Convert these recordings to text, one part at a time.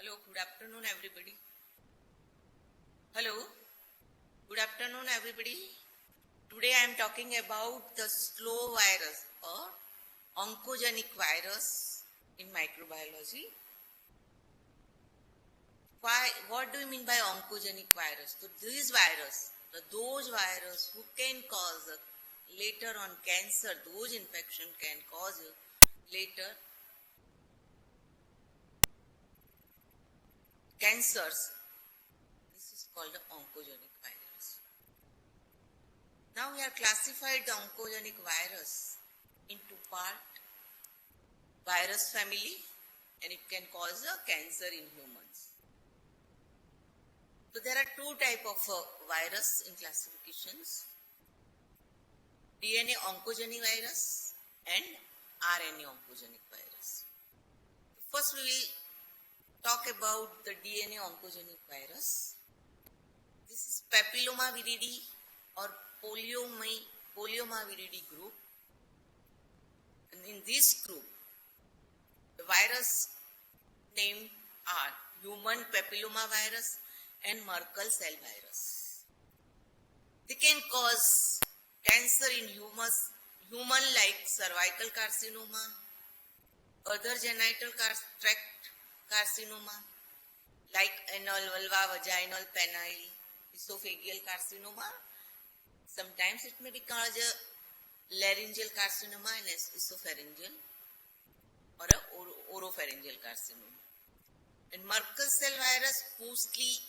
Hello, good afternoon, everybody. Hello, good afternoon, everybody. Today I am talking about the slow virus or oncogenic virus in microbiology. What do you mean by oncogenic virus? So these virus, those virus who can cause later on cancer, those infection can cause later cancers. This is called the oncogenic virus. Now we have classified the oncogenic virus into part virus family, and it can cause a cancer in humans. So there are two types of virus in classifications: DNA oncogenic virus and RNA oncogenic virus. First we will talk about the DNA oncogenic virus. This is Papilloma viridi or Polyoma viridi group. And in this group, the virus named are human papilloma virus and Merkel cell virus. They can cause cancer in human like cervical carcinoma, other genital tract carcinoma like anal, vulva, vaginal, penile, esophageal carcinoma. Sometimes it may be called a laryngeal carcinoma and esopharyngeal or a oropharyngeal carcinoma. And Merkel cell virus, mostly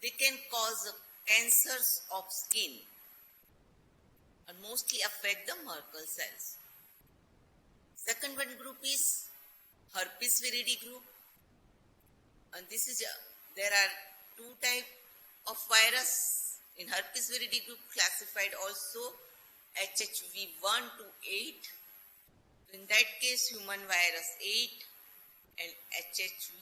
they can cause cancers of skin and mostly affect the Merkel cells. Second one group is herpes viridi group. And this is there are two types of virus in herpes viridi group, classified also HHV1 to 8. In that case, human virus 8 and HHV.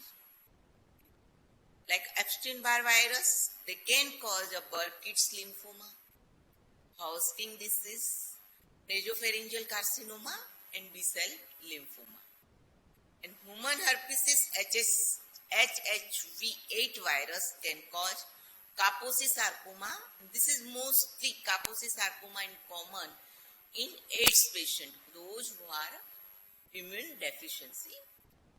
Like Epstein-Barr virus, they can cause a Burkitt's lymphoma, Hodgkin disease, nasopharyngeal carcinoma, and B-cell lymphoma. And human herpes HHV8 virus can cause Kaposi sarcoma. This is mostly Kaposi sarcoma in common in AIDS patients, those who are immune deficiency,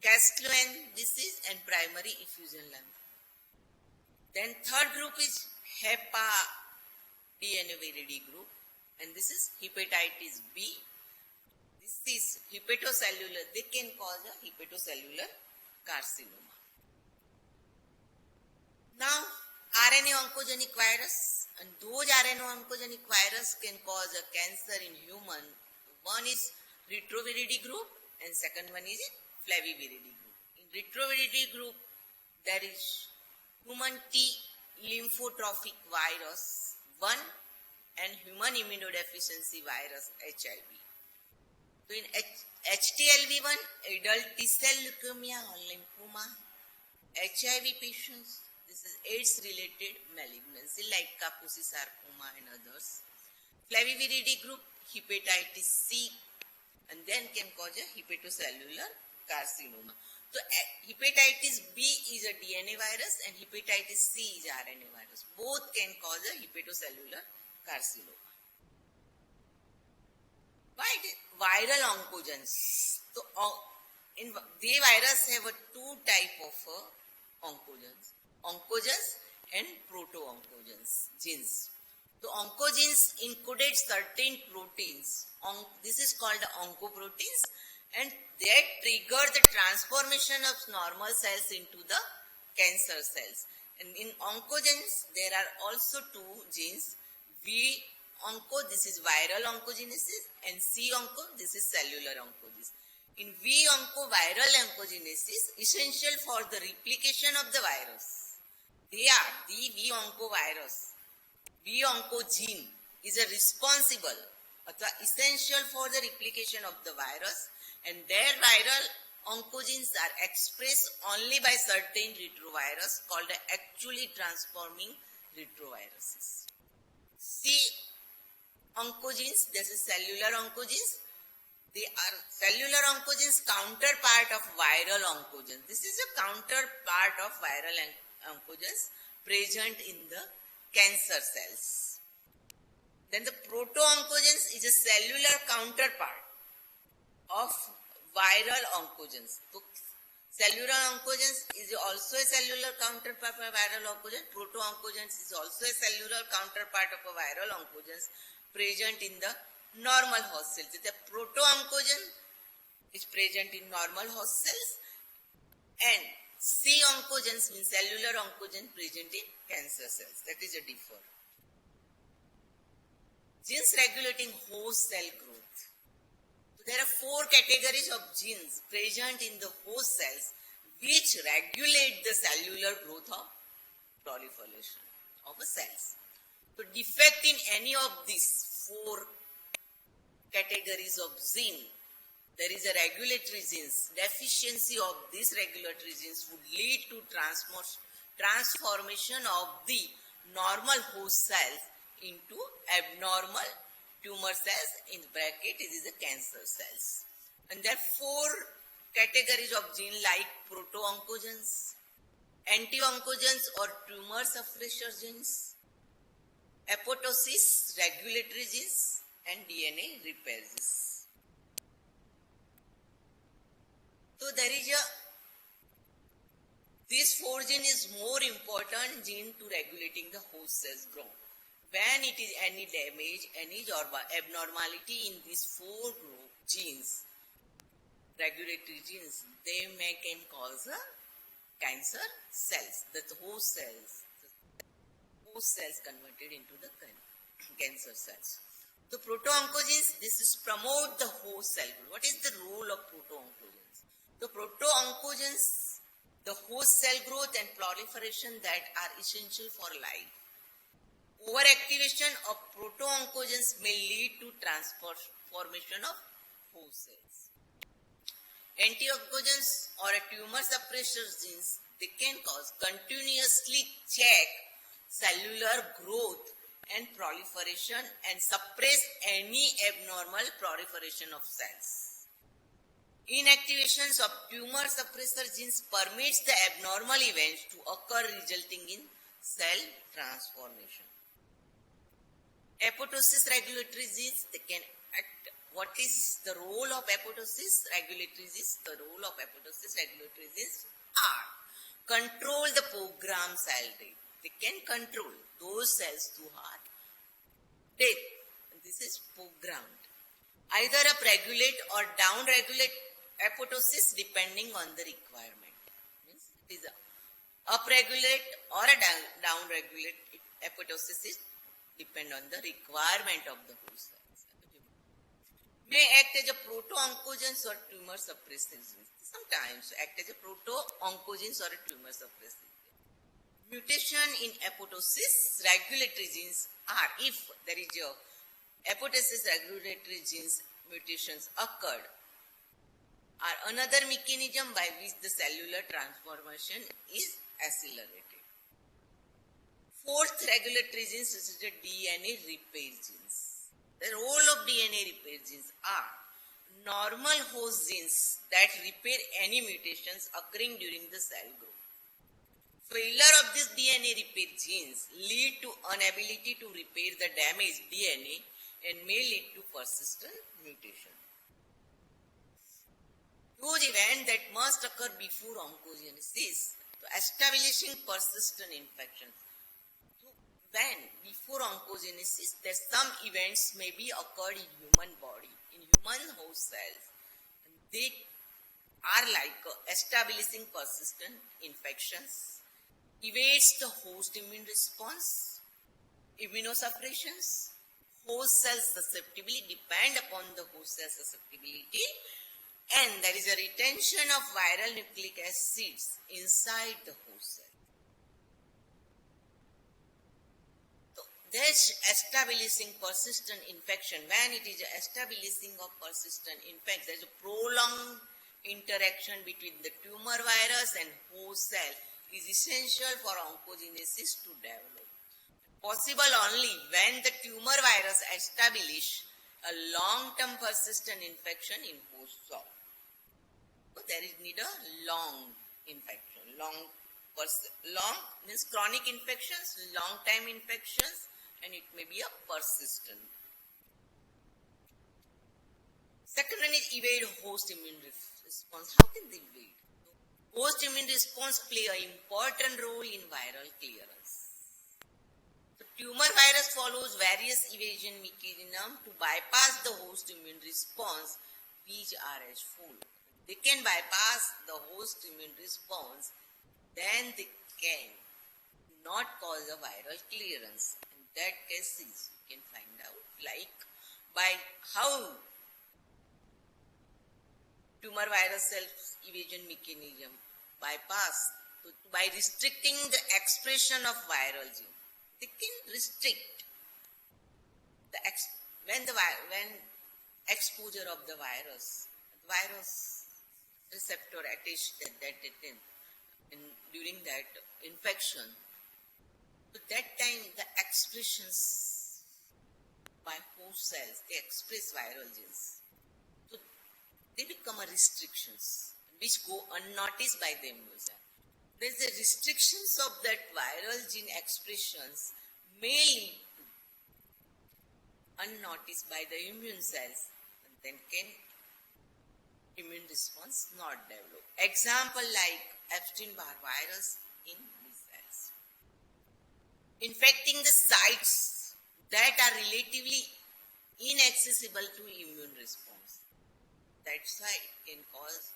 Castellan disease, and primary effusion lung. Then third group is HEPA DNA viridi group, and this is hepatitis B. This is hepatocellular. They can cause a hepatocellular carcinoma. Now, RNA oncogenic virus, and those RNA oncogenic virus can cause a cancer in human. One is retroviridi group and second one is flaviviridi group. In retroviridi group, there is human T lymphotrophic virus 1 and human immunodeficiency virus HIV. So in HTLV1, adult T-cell leukemia or lymphoma, HIV patients, this is AIDS-related malignancy like Kaposi sarcoma and others. Flaviviridi group, hepatitis C, and then can cause a hepatocellular carcinoma. So hepatitis B is a DNA virus and hepatitis C is RNA virus. Both can cause a hepatocellular carcinoma. Why viral oncogens? So the virus have two type of oncogens and proto-oncogens genes. So oncogenes encoded certain proteins. This is called oncoproteins, and they trigger the transformation of normal cells into the cancer cells. And in oncogens, there are also two genes. V-onco, this is viral oncogenesis, and C-onco, this is cellular oncogenesis. In V-onco, viral oncogenesis, essential for the replication of the virus. They are the V-onco virus. V-onco gene is a responsible or essential for the replication of the virus, and their viral oncogenes are expressed only by certain retrovirus called actually transforming retroviruses. C oncogenes, this is cellular oncogenes. They are cellular oncogenes, counterpart of viral oncogenes. This is a counterpart of viral oncogenes present in the cancer cells. Then the proto-oncogenes is a cellular counterpart of viral oncogenes. So, cellular oncogenes is also a cellular counterpart of a viral oncogen. Proto-oncogenes is also a cellular counterpart of a viral oncogenes present in the normal host cells. The proto-oncogen is present in normal host cells, and C-oncogens means cellular oncogen present in cancer cells. That is a differ. Genes regulating host cell growth. So there are 4 categories of genes present in the host cells which regulate the cellular growth of proliferation of the cells. So defect in any of these 4 categories of gene, there is a regulatory genes. Deficiency of these regulatory genes would lead to transformation of the normal host cells into abnormal tumor cells, in bracket it is the cancer cells. And there are 4 categories of gene like proto-oncogens, anti-oncogens or tumor suppressor genes, apoptosis regulatory genes, and DNA repair genes. So there is this 4 gene is more important gene to regulating the host cells growth. When it is any damage, any abnormality in these 4 genes, regulatory genes, they can cause cancer cells, the host cells converted into the cancer cells. The proto-oncogenes, this is promote the host cell growth. What is the role of proto-oncogens? The proto-oncogens, the host cell growth and proliferation that are essential for life. Overactivation of proto-oncogens may lead to transformation of host cells. Anti-oncogens or a tumor suppressor genes, they can cause continuously check cellular growth and proliferation and suppress any abnormal proliferation of cells. Inactivations of tumor suppressor genes permits the abnormal events to occur resulting in cell transformation. Apoptosis regulatory genes, they can act. What is the role of apoptosis regulatory genes? The role of apoptosis regulatory genes are control the program cell rate. They can control those cells to heart death. This is programmed. Either upregulate or downregulate apoptosis depending on the requirement. Means it is upregulate or a downregulate apoptosis is depend on the requirement of the host cells. May act as a proto-oncogens or tumor suppressor genes. Sometimes act as a proto-oncogens or a tumor suppressor. Mutation in apoptosis regulatory genes are, if there is a apoptosis regulatory genes mutations occurred, are another mechanism by which the cellular transformation is accelerated. 4th regulatory genes is the DNA repair genes. The role of DNA repair genes are normal host genes that repair any mutations occurring during the cell growth. Failure of these DNA repair genes lead to inability to repair the damaged DNA and may lead to persistent mutation. Those events that must occur before oncogenesis, so establishing persistent infections. When before oncogenesis, there some events may be occurred in human body, in human host cells. And they are like establishing persistent infections, evades the host immune response, immunosuppressions, host cell susceptibility depend upon the host cell susceptibility, and there is a retention of viral nucleic acids inside the host cell. Thus, establishing persistent infection, when it is establishing of persistent infection, there is a prolonged interaction between the tumor virus and host cell is essential for oncogenesis to develop. Possible only when the tumor virus establish a long-term persistent infection in post-op. So there is need a long infection. Long means chronic infections, long-time infections, and it may be a persistent. Second one is evade host immune response. How can they evade? Host immune response play an important role in viral clearance. The tumor virus follows various evasion mechanisms to bypass the host immune response, which are as follows. They can bypass the host immune response, then they can not cause a viral clearance. In that cases, you can find out like by how tumor virus cells evasion mechanism bypass by restricting the expression of viral gene. They can restrict the when exposure of the virus receptor attached that during that infection. So that time the expressions by host cells, they express viral genes. So they become a restrictions which go unnoticed by the immune cell. There is a restrictions of that viral gene expressions may lead to unnoticed by the immune cells, and then can immune response not develop. Example like Epstein-Barr virus in these cells. Infecting the sites that are relatively inaccessible to immune response. That's why it can cause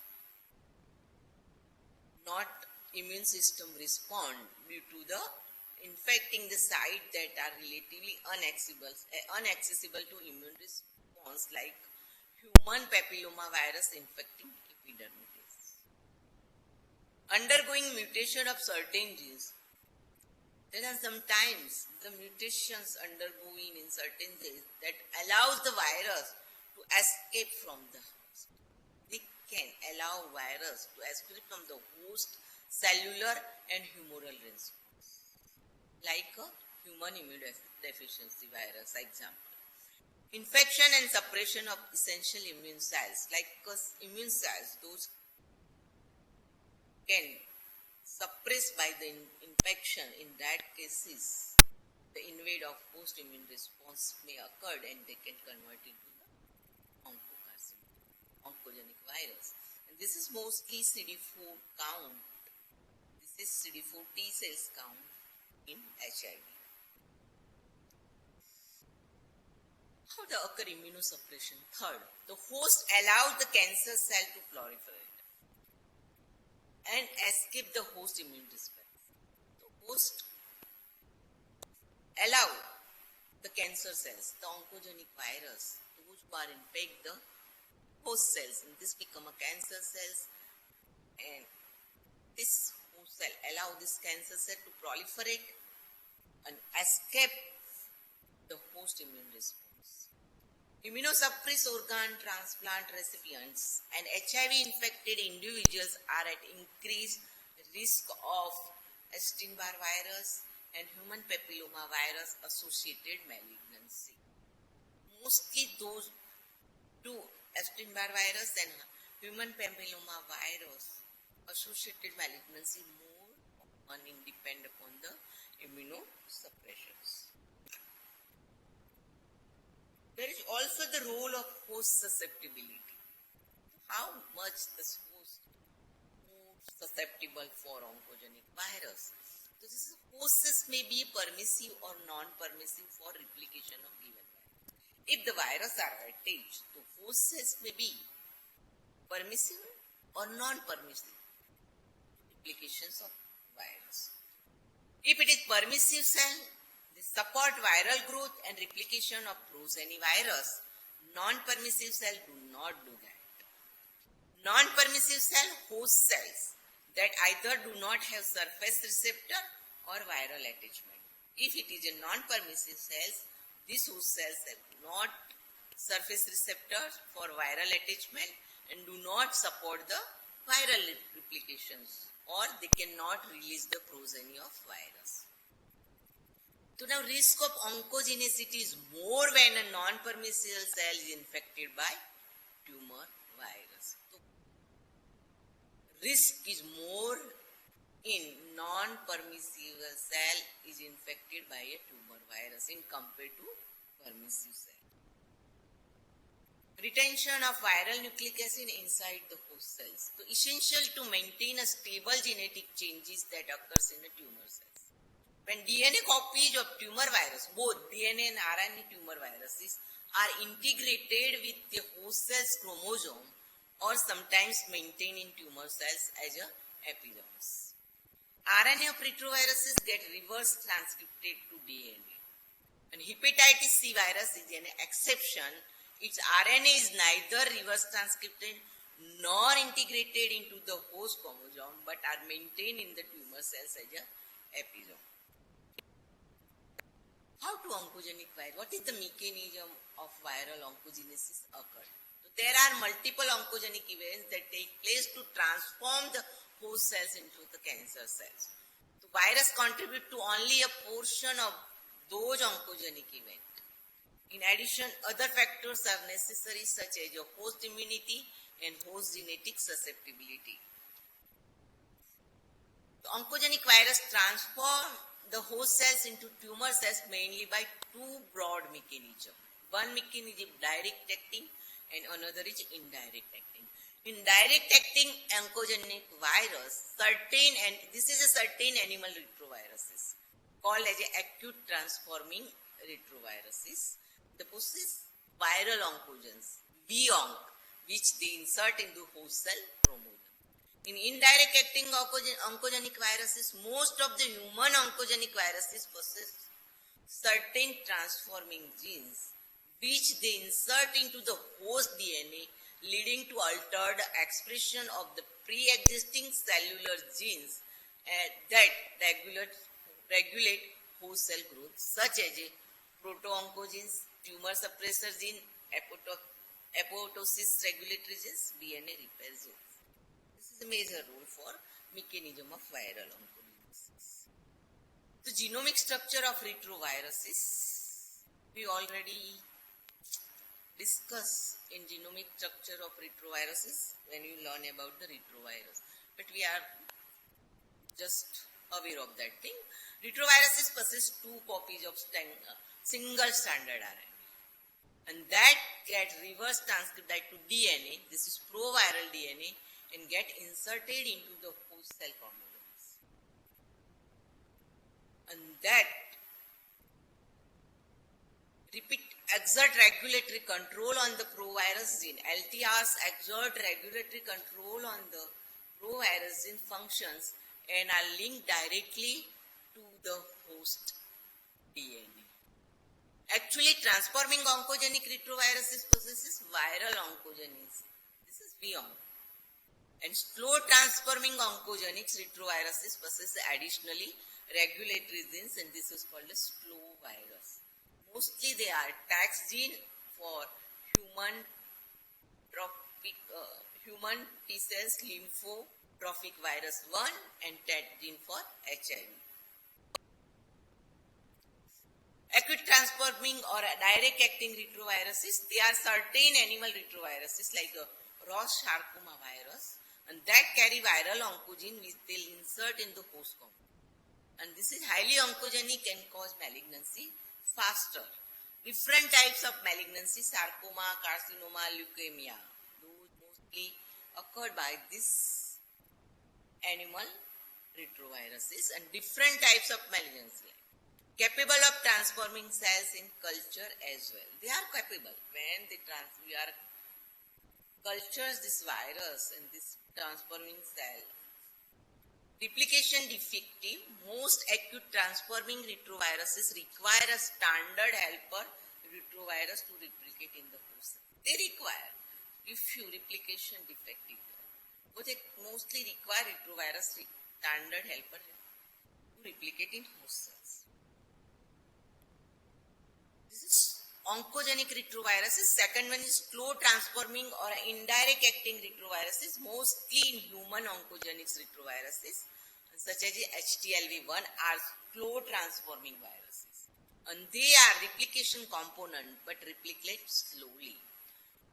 not immune system respond due to the infecting the site that are relatively inaccessible to immune response, like human papilloma virus infecting epidermis. Undergoing mutation of certain genes. There are sometimes the mutations undergoing in certain genes that allows the virus to escape from the host. They can allow virus to escape from the host cellular and humoral response, like a human immunodeficiency virus example. Infection and suppression of essential immune cells, like immune cells, those can suppress by the infection. In that cases, the invade of host immune response may occur and they can convert into the oncogenic virus. And this is mostly CD4 count. This is CD4 T cells count in HIV. How to occur immunosuppression? Third, the host allows the cancer cell to proliferate and escape the host immune response. The host allow the cancer cells, the oncogenic virus, those who are infect the host cells, and this become a cancer cells, and this host cell allow this cancer cell to proliferate and escape the host immune response. Immunosuppressed organ transplant recipients and HIV-infected individuals are at increased risk of Epstein-Barr virus and human papilloma virus associated malignancy. Mostly those two, Epstein-Barr virus and human papilloma virus associated malignancy, more often depend upon the immunosuppressions. There is also the role of host susceptibility. How much this host is susceptible for oncogenic virus. So this hosts may be permissive or non-permissive for replication of given virus. If the virus are attached, the hosts may be permissive or non-permissive replications of virus. If it is permissive cell, they support viral growth and replication of progeny virus. Non-permissive cell do not do that. Non-permissive cell host cells that either do not have surface receptor or viral attachment. If it is a non-permissive cells, these host cells have not surface receptors for viral attachment and do not support the viral replications, or they cannot release the progeny of virus. So now risk of oncogenicity is more when a non-permissible cell is infected by tumor virus. So risk is more in non-permissible cell is infected by a tumor virus in compared to permissive cell. Retention of viral nucleic acid inside the host cells. So essential to maintain a stable genetic changes that occurs in the tumor cells. When DNA copies of tumor virus, both DNA and RNA tumor viruses are integrated with the host cell's chromosome or sometimes maintained in tumor cells as a episomes. RNA of retroviruses get reverse transcripted to DNA. And hepatitis C virus is an exception. Its RNA is neither reverse transcripted nor integrated into the host chromosome but are maintained in the tumor cells as a episome. How to oncogenic virus? What is the mechanism of viral oncogenesis occur? So there are multiple oncogenic events that take place to transform the host cells into the cancer cells. The virus contribute to only a portion of those oncogenic events. In addition, other factors are necessary such as your host immunity and host genetic susceptibility. The oncogenic virus transform the host cells into tumor cells mainly by two broad mechanisms. One mechanism is direct acting and another is indirect acting. In direct acting oncogenic virus, this is a certain animal retroviruses called as a acute transforming retroviruses. They possess viral oncogenes, V-onc, which they insert into host cell chromosome. In indirect acting oncogenic viruses, most of the human oncogenic viruses possess certain transforming genes, which they insert into the host DNA, leading to altered expression of the pre-existing cellular genes that regulate host cell growth, such as proto-oncogenes, tumor suppressor gene, apoptosis regulatory genes, DNA repair genes. This is a major role for mechanism of viral oncogenesis. The genomic structure of retroviruses, we already discussed in genomic structure of retroviruses when you learn about the retrovirus, but we are just aware of that thing. Retroviruses possess two copies of single standard RNA. And that get reverse transcribed to DNA, this is proviral DNA, and get inserted into the host cell chromosomes. And that exert regulatory control on the provirus gene. LTRs exert regulatory control on the provirus gene functions and are linked directly to the host DNA. Actually, transforming oncogenic retroviruses possesses viral oncogenes. This is V-onc. And slow transforming oncogenic retroviruses possess additionally regulatory genes, and this is called a slow virus. Mostly they are tax gene for human T cells, lymphotrophic virus 1, and TET gene for HIV. Acute transforming or direct acting retroviruses, they are certain animal retroviruses like Ross sarcoma virus, and that carry viral oncogene which they will insert in the host component. And this is highly oncogenic and cause malignancy faster. Different types of malignancy, sarcoma, carcinoma, leukemia, those mostly occurred by this animal retroviruses, and different types of malignancy. Capable of transforming cells in culture as well. They are capable when we are cultures this virus and this transforming cell. Replication defective. Most acute transforming retroviruses require a standard helper retrovirus to replicate in the host cell. They require, if you replication defective, but they mostly require retrovirus standard helper to replicate in host cells. This is oncogenic retroviruses. Second one is slow transforming or indirect acting retroviruses, mostly in human oncogenic retroviruses, such as HTLV1 are slow transforming viruses. And they are replication component but replicate slowly,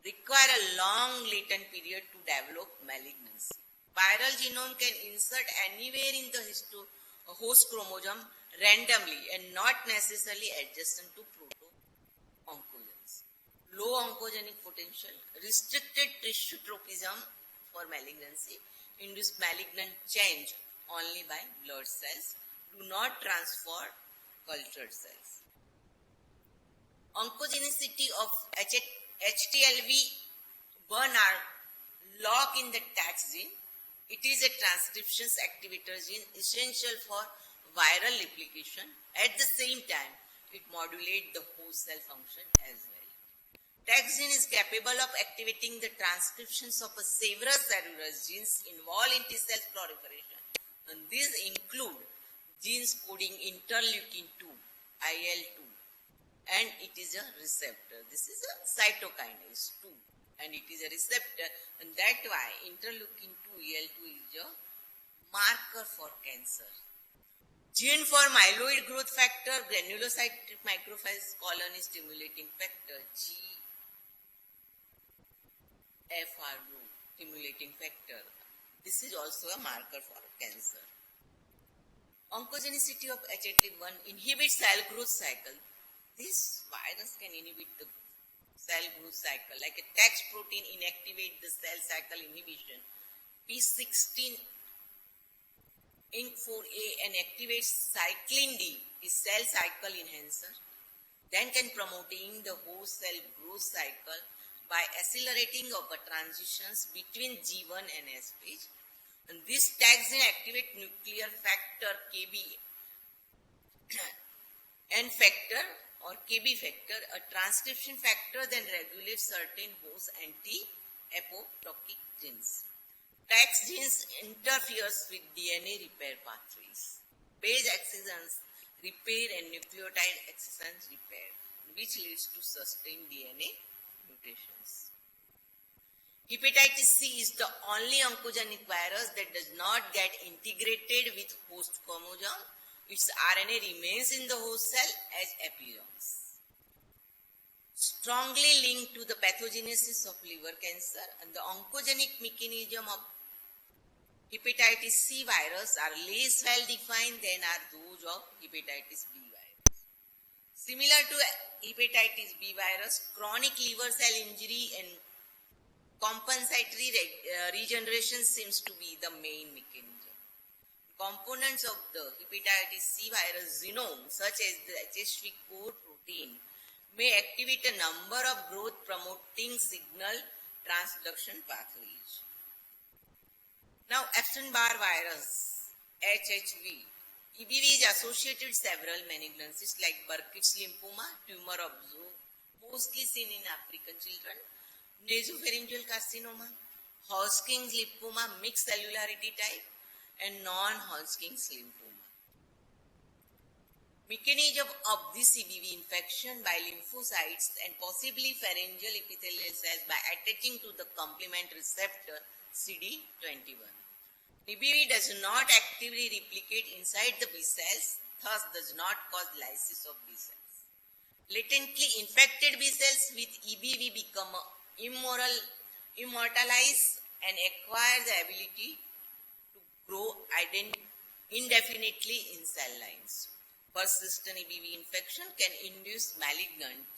require a long latent period to develop malignancy. Viral genome can insert anywhere in the host chromosome randomly and not necessarily adjacent to proto-oncogenes. Low oncogenic potential, restricted tissue tropism for malignancy, induce malignant change only by blood cells, do not transfer cultured cells. Oncogenicity of HTLV-1 are locked in the TAX gene. It is a transcription activator gene essential for viral replication. At the same time, it modulates the host cell function as well. TAX gene is capable of activating the transcriptions of several cellular genes involved in T cell proliferation. And these include genes coding interleukin-2, IL-2, and it is a receptor. This is a cytokinase 2 and it is a receptor, and that's why interleukin-2, IL-2 is a marker for cancer. Gene for myeloid growth factor, granulocyte macrophage colony stimulating factor, GFR2 stimulating factor. This is also a marker for cancer. Oncogenicity of HTLV-1 inhibits cell growth cycle. This virus can inhibit the cell growth cycle, like a TAX protein inactivate the cell cycle inhibition. P16 INC4A and activates cyclin D, is cell cycle enhancer. Then can promoting the host cell growth cycle by accelerating of the transitions between G1 and S phase. And this TAX gene activate nuclear factor KB N factor or KB factor, a transcription factor that regulates certain host anti-apoptotic genes. TAX genes interferes with DNA repair pathways, base excisions repair and nucleotide excisions repair, which leads to sustained DNA mutations. Hepatitis C is the only oncogenic virus that does not get integrated with host chromosome. Its RNA remains in the host cell as episomes. Strongly linked to the pathogenesis of liver cancer, and the oncogenic mechanism of hepatitis C virus are less well defined than are those of hepatitis B virus. Similar to hepatitis B virus, chronic liver cell injury and compensatory regeneration seems to be the main mechanism. Components of the hepatitis C virus genome, such as the HSV core protein, may activate a number of growth promoting signal transduction pathways. Now, Epstein-Barr virus, HHV. EBV is associated with several malignancies like Burkitt's lymphoma, tumor of mostly seen in African children, nasopharyngeal carcinoma, Hodgkin's lymphoma, mixed cellularity type, and non-Hodgkin's lymphoma. Mechanism of this EBV infection by lymphocytes and possibly pharyngeal epithelial cells by attaching to the complement receptor CD21. EBV does not actively replicate inside the B cells, thus does not cause lysis of B cells. Latently infected B cells with EBV become immortalized and acquire the ability to grow indefinitely in cell lines. Persistent EBV infection can induce malignant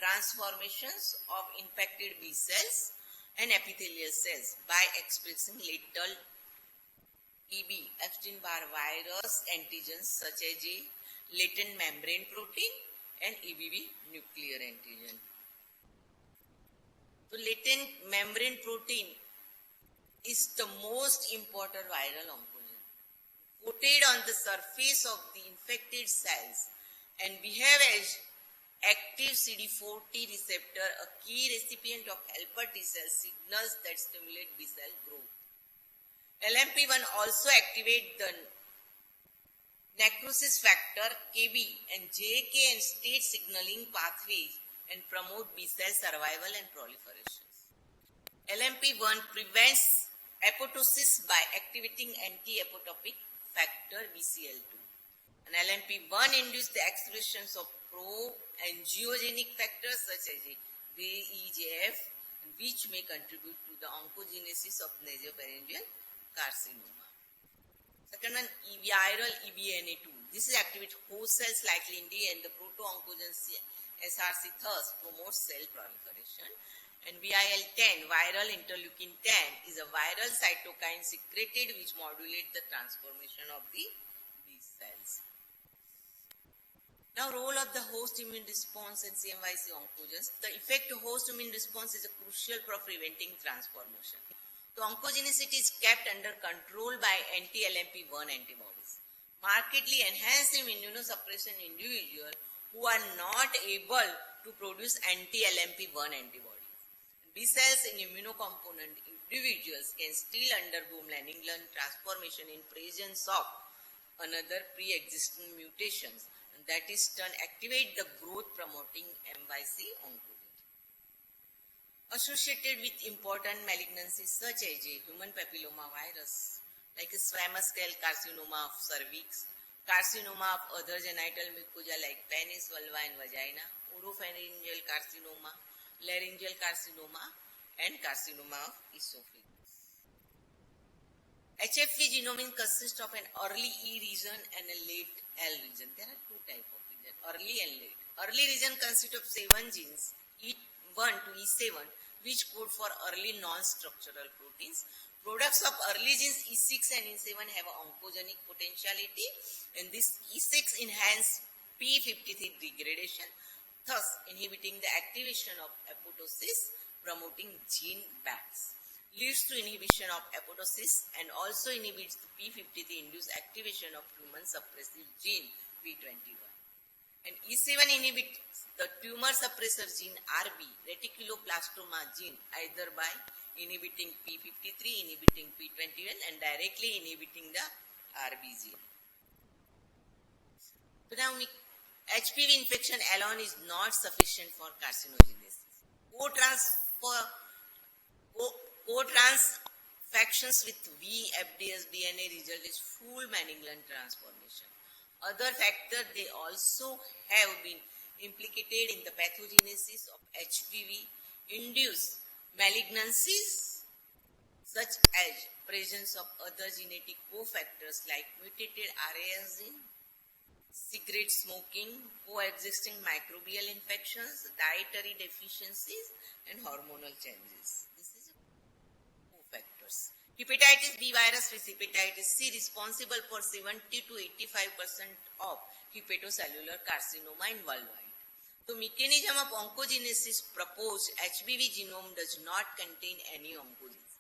transformations of infected B cells and epithelial cells by expressing lethal EB, Epstein-Barr virus antigens such as a latent membrane protein and EBV nuclear antigen. So latent membrane protein is the most important viral oncogen, coated on the surface of the infected cells and behave as active CD40 receptor, a key recipient of helper T cell signals that stimulate B cell growth. LMP1 also activates the necrosis factor KB and JK and state signaling pathways and promote B cell survival and proliferation. LMP1 prevents apoptosis by activating anti-apoptotic factor BCL2. And LMP1 induces the expressions of pro-angiogenic factors such as VEGF, which may contribute to the oncogenesis of nasopharyngeal carcinoma. Second one, viral EBNA2. This is activate host cells like LIND and the proto-oncogenes SRC thus promotes cell proliferation. And VIL-10, viral interleukin 10, is a viral cytokine secreted which modulates the transformation of the B cells. Now, role of the host immune response and CMYC oncogenes. The effect of host immune response is crucial for preventing transformation. The oncogenicity is kept under control by anti-LMP1 antibodies. Markedly enhanced immunosuppression individuals who are not able to produce anti-LMP1 antibodies. B cells in immunocomponent individuals can still undergo Laniglun transformation in presence of another pre-existing mutations, and that is to activate the growth promoting MYC oncogen. Associated with important malignancies such as human papilloma virus, like squamous cell carcinoma of cervix, carcinoma of other genital mucosa like penis, vulva and vagina, oropharyngeal carcinoma, laryngeal carcinoma and carcinoma of esophagus. HFV genome consists of an early E region and a late L region. There are two types of region, early and late. Early region consists of 7 genes, E1 to E7, which code for early non-structural proteins. Products of early genes E6 and E7 have an oncogenic potentiality, and this E6 enhance P53 degradation, thus inhibiting the activation of apoptosis, promoting gene banks. Leads to inhibition of apoptosis and also inhibits the P53-induced activation of human suppressive gene P21. And E7 inhibits the tumor suppressor gene RB, reticuloblastoma gene, either by inhibiting P53, inhibiting P21 and directly inhibiting the RB gene. So now HPV infection alone is not sufficient for carcinogenesis. Co-transfections with VFDS DNA result is full Manningland transformation. Other factors, they also have been implicated in the pathogenesis of HPV-induced malignancies, such as presence of other genetic cofactors like mutated RAS gene, cigarette smoking, coexisting microbial infections, dietary deficiencies, and hormonal changes. This is cofactors. Hepatitis B virus with hepatitis C responsible for 70 to 85% of hepatocellular carcinoma in worldwide. The mechanism of oncogenesis proposed HBV genome does not contain any oncogenes.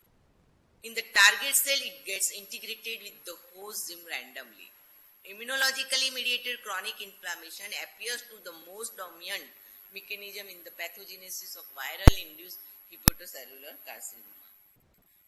In the target cell, it gets integrated with the host gene randomly. Immunologically mediated chronic inflammation appears to the most dominant mechanism in the pathogenesis of viral-induced hepatocellular carcinoma.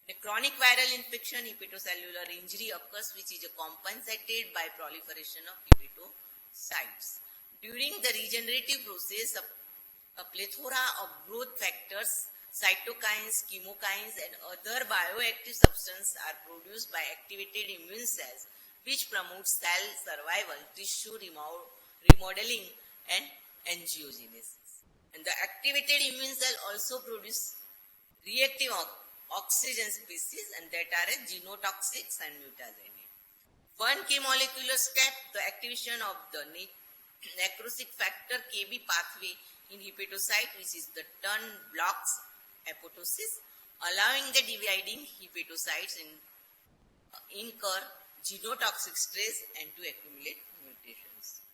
The chronic viral infection, hepatocellular injury occurs, which is compensated by proliferation of hepatocytes. During the regenerative process, a plethora of growth factors, cytokines, chemokines, and other bioactive substances are produced by activated immune cells, which promotes cell survival, tissue remodeling, and angiogenesis. And the activated immune cell also produce reactive oxygen species, and that are genotoxics and mutagenic. One key molecular step, the activation of the necrotic factor KB pathway in hepatocyte, which is the TUN blocks apoptosis, allowing the dividing hepatocytes incur genotoxic stress and to accumulate mutations.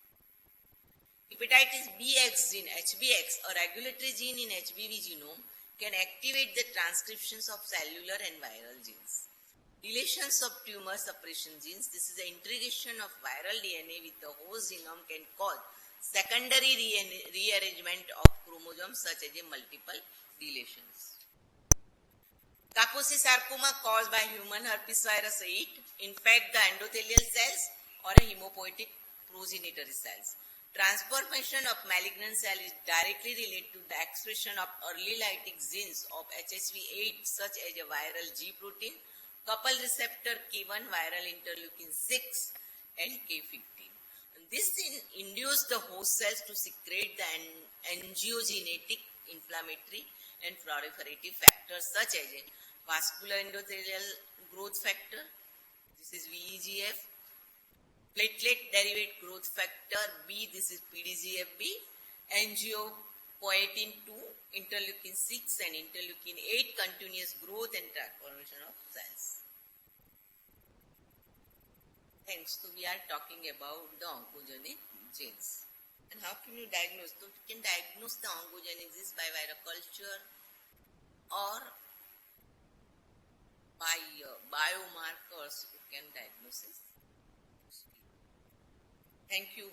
Hepatitis BX gene, HBX, a regulatory gene in HBV genome, can activate the transcriptions of cellular and viral genes. Deletions of tumor suppression genes, this is the integration of viral DNA with the host genome, can cause secondary rearrangement of chromosomes such as multiple deletions. Kaposi sarcoma caused by human herpes virus 8 infect the endothelial cells or hemopoietic progenitor cells. Transformation of malignant cell is directly related to the expression of early lytic genes of HSV8 such as a viral G protein, couple receptor K1, viral interleukin 6 and K15. And This induces the host cells to secrete the angiogenetic, inflammatory, and proliferative factors such as vascular endothelial growth factor, this is VEGF, platelet derived growth factor B, this is PDGFB, angiopoietin 2, interleukin 6 and interleukin 8 continuous growth and transformation of cells. Thanks. So we are talking about the oncogenic genes. And how can you diagnose? So you can diagnose the oncogenesis by viral culture or by biomarkers you can diagnose it. Thank you.